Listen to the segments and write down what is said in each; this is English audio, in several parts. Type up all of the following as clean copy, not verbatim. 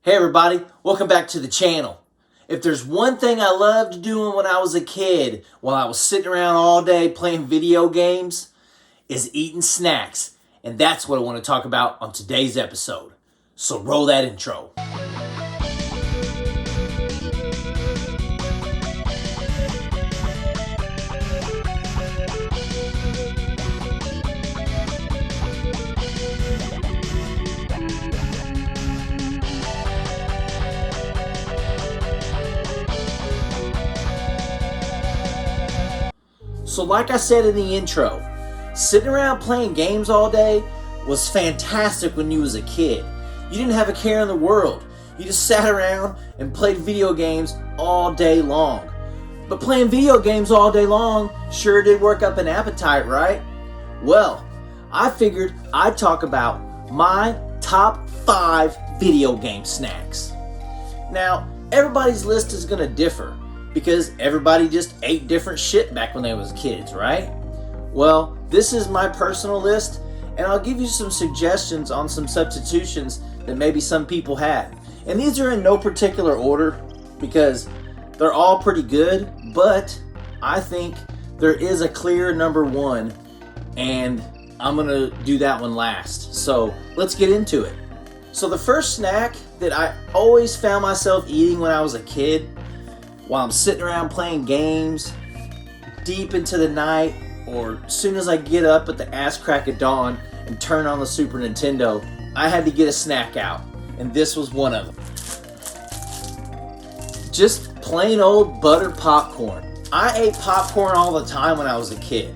Hey everybody, welcome back to the channel. If there's one thing I loved doing when I was a kid, while I was sitting around all day playing video games, is eating snacks. And that's what I want to talk about on today's episode. So roll that intro. So like I said in the intro, sitting around playing games all day was fantastic when you was a kid. You didn't have a care in the world. You just sat around and played video games all day long. But playing video games all day long sure did work up an appetite, right? Well, I figured I'd talk about my top 5 video game snacks. Now, everybody's list is going to differ, because everybody just ate different shit back when they was kids, right? Well, this is my personal list, and I'll give you some suggestions on some substitutions that maybe some people had. And these are in no particular order, because they're all pretty good, but I think there is a clear number one, and I'm gonna do that one last. So let's get into it. So the first snack that I always found myself eating when I was a kid, while I'm sitting around playing games deep into the night, or as soon as I get up at the ass crack of dawn and turn on the Super Nintendo, I had to get a snack out, and this was one of them. Just plain old butter popcorn. I ate popcorn all the time when I was a kid.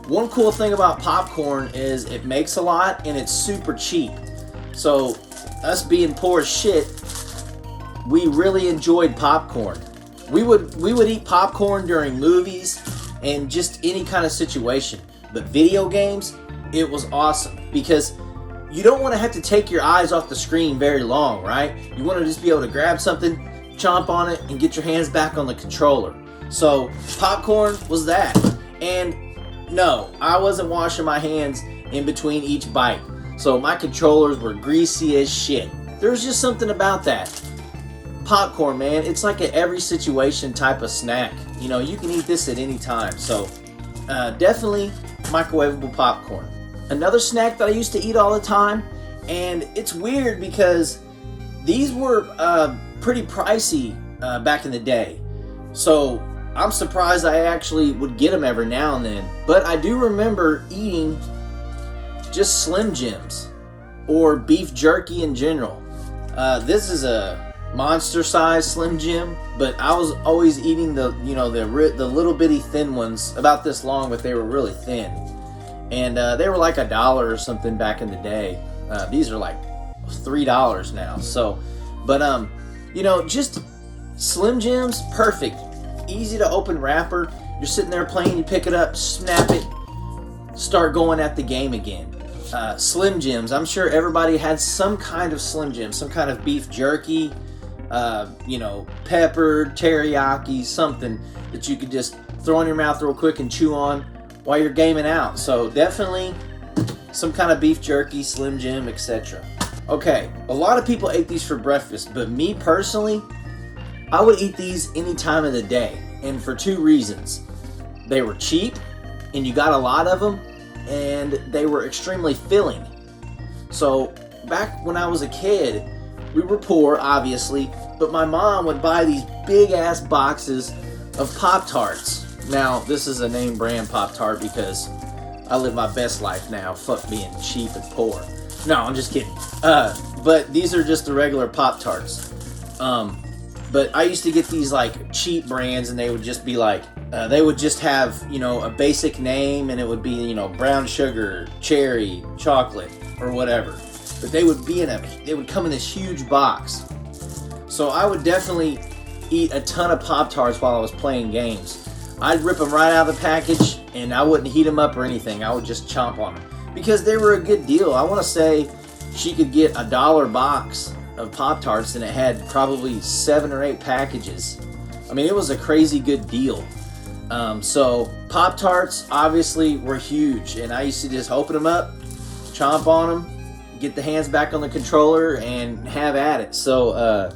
One cool thing about popcorn is it makes a lot and it's super cheap. So us being poor as shit, we really enjoyed popcorn. We would eat popcorn during movies and just any kind of situation. But video games, it was awesome, because you don't want to have to take your eyes off the screen very long, right? You want to just be able to grab something, chomp on it, and get your hands back on the controller. So popcorn was that. And no, I wasn't washing my hands in between each bite. So my controllers were greasy as shit. There's just something about that. Popcorn, man, it's like an every situation type of snack. You know, you can eat this at any time. So definitely microwavable popcorn. Another snack that I used to eat all the time, and it's weird because these were pretty pricey back in the day. So I'm surprised I actually would get them every now and then. But I do remember eating just Slim Jims or beef jerky in general. This is a monster size Slim Jim, but I was always eating the little bitty thin ones, about this long, but they were really thin, and they were like $1 or something back in the day. These are like $3 now. So, but just Slim Jims, perfect, easy to open wrapper. You're sitting there playing, you pick it up, snap it, start going at the game again. Slim Jims, I'm sure everybody had some kind of Slim Jim, some kind of beef jerky, peppered, teriyaki, something that you could just throw in your mouth real quick and chew on while you're gaming out. So definitely some kind of beef jerky, Slim Jim, etc. Okay, a lot of people ate these for breakfast, but me personally, I would eat these any time of the day, and for 2 reasons. They were cheap, and you got a lot of them, and they were extremely filling. So back when I was a kid, we were poor, obviously, but my mom would buy these big ass boxes of Pop-Tarts. Now, this is a name brand Pop-Tart because I live my best life now. Fuck being cheap and poor. No, I'm just kidding. But these are just the regular Pop-Tarts. But I used to get these like cheap brands, and they would just be like, they would just have, a basic name, and it would be, brown sugar, cherry, chocolate, or whatever. But they would come in this huge box. So I would definitely eat a ton of Pop-Tarts while I was playing games. I'd rip them right out of the package, and I wouldn't heat them up or anything. I would just chomp on them, because they were a good deal. I want to say she could get $1 box of Pop-Tarts, and it had probably 7 or 8 packages. I mean, it was a crazy good deal. So Pop-Tarts obviously were huge, and I used to just open them up, chomp on them, get the hands back on the controller and have at it. So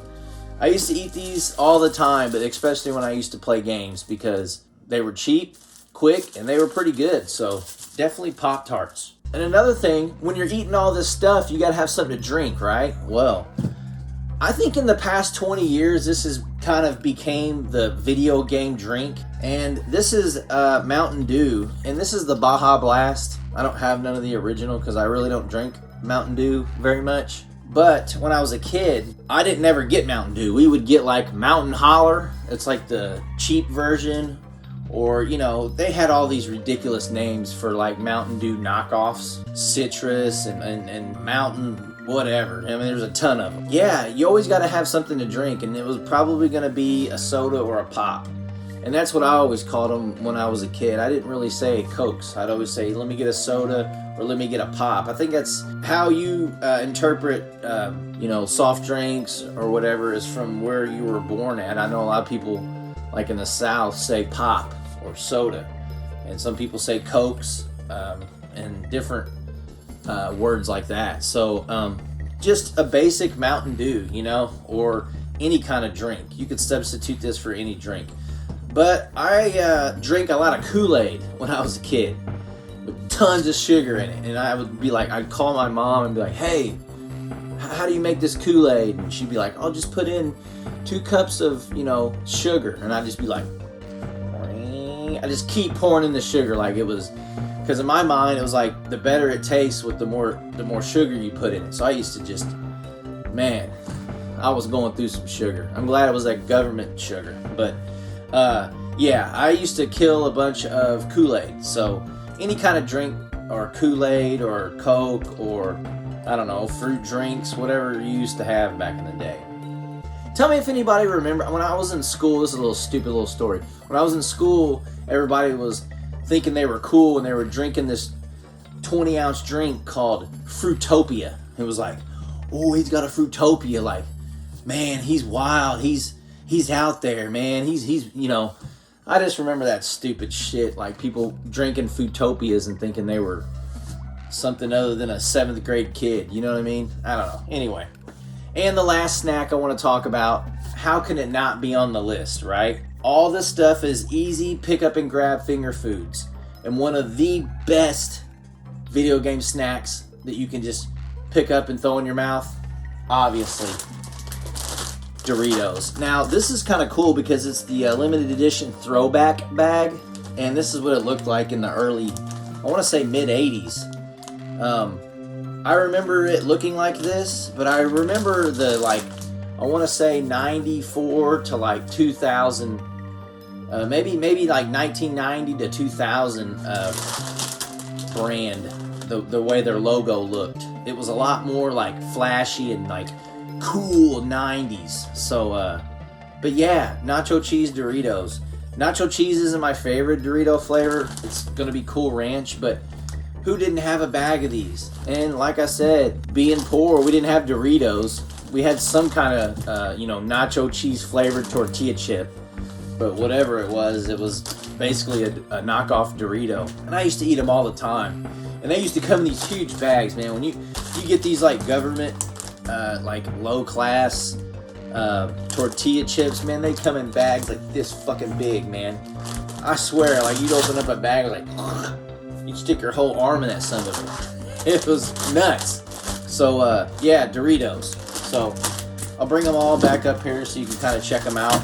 I used to eat these all the time, but especially when I used to play games because they were cheap, quick, and they were pretty good. So definitely Pop-Tarts. And another thing, when you're eating all this stuff, you gotta have something to drink, right? Well, I think in the past 20 years, this has kind of became the video game drink. And this is Mountain Dew, and this is the Baja Blast. I don't have none of the original because I really don't drink Mountain Dew very much. But when I was a kid, I didn't ever get Mountain Dew. We would get like Mountain Holler. It's like the cheap version. Or, you know, they had all these ridiculous names for like Mountain Dew knockoffs. Citrus and Mountain whatever. I mean, there's a ton of them. Yeah, you always got to have something to drink. And it was probably going to be a soda or a pop. And that's what I always called them when I was a kid. I didn't really say Cokes. I'd always say, let me get a soda or let me get a pop. I think that's how you interpret, you know, soft drinks or whatever is from where you were born at. I know a lot of people, like in the South, say pop or soda. And some people say Cokes and different words like that. So just a basic Mountain Dew, you know, or any kind of drink. You could substitute this for any drink. But I drank a lot of Kool-Aid when I was a kid with tons of sugar in it. And I would be like, I'd call my mom and be like, hey, how do you make this Kool-Aid? And she'd be like, I'll just put in 2 cups of, you know, sugar. And I'd just be like, I just keep pouring in the sugar like it was, because in my mind it was like the better it tastes with the more sugar you put in it. So I used to just, man, I was going through some sugar. I'm glad it was like government sugar. But yeah, I used to kill a bunch of Kool-Aid. So any kind of drink or Kool-Aid or Coke or, I don't know, fruit drinks, whatever you used to have back in the day. Tell me if anybody remember, when I was in school, this is a little stupid little story. When I was in school, everybody was thinking they were cool and they were drinking this 20-ounce drink called Fruitopia. It was like, oh, he's got a Fruitopia. Like, man, he's wild. He's out there, man. He's you know, I just remember that stupid shit. Like people drinking Fruitopias and thinking they were something other than a 7th grade kid. You know what I mean? I don't know. Anyway. And the last snack I want to talk about, how can it not be on the list, right? All this stuff is easy pick up and grab finger foods. And one of the best video game snacks that you can just pick up and throw in your mouth, obviously, Doritos. Now, this is kind of cool because it's the limited edition throwback bag. And this is what it looked like in the early, I want to say mid-80s. I remember it looking like this, but I remember the, like, I want to say 94 to like 2000, maybe like 1990 to 2000 brand, the way their logo looked. It was a lot more like flashy and like cool 90s. So, but yeah, nacho cheese Doritos. Nacho cheese isn't my favorite Dorito flavor. It's going to be Cool Ranch, but who didn't have a bag of these? And like I said, being poor, we didn't have Doritos. We had some kind of, you know, nacho cheese flavored tortilla chip. But whatever it was basically a knockoff Dorito. And I used to eat them all the time. And they used to come in these huge bags, man. When you get these like government, like low class tortilla chips, man, they come in bags like this fucking big, man. I swear, like you'd open up a bag like, you'd stick your whole arm in that son of it. It was nuts. So, yeah, Doritos. So, I'll bring them all back up here so you can kind of check them out.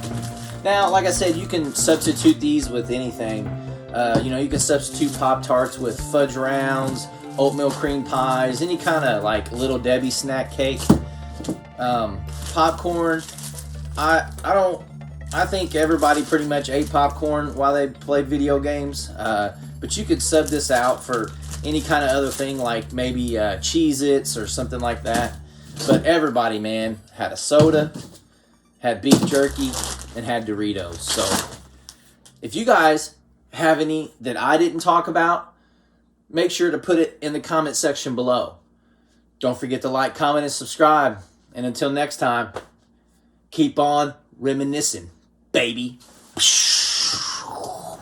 Now, like I said, you can substitute these with anything. You know, you can substitute Pop-Tarts with fudge rounds, oatmeal cream pies, any kind of like Little Debbie snack cake. Popcorn. I think everybody pretty much ate popcorn while they played video games. But you could sub this out for any kind of other thing like maybe Cheez-Its or something like that. But everybody, man, had a soda, had beef jerky, and had Doritos. So if you guys have any that I didn't talk about, make sure to put it in the comment section below. Don't forget to like, comment, and subscribe. And until next time, keep on reminiscing, baby. So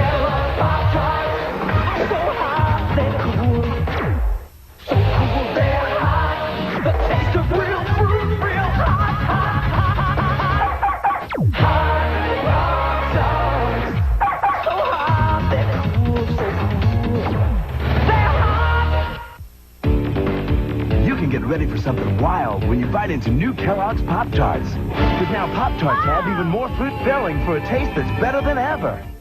high, they're cool. So cool, they're high. ready for something wild when you bite into new Kellogg's Pop-Tarts. Because now Pop-Tarts have even more fruit filling for a taste that's better than ever.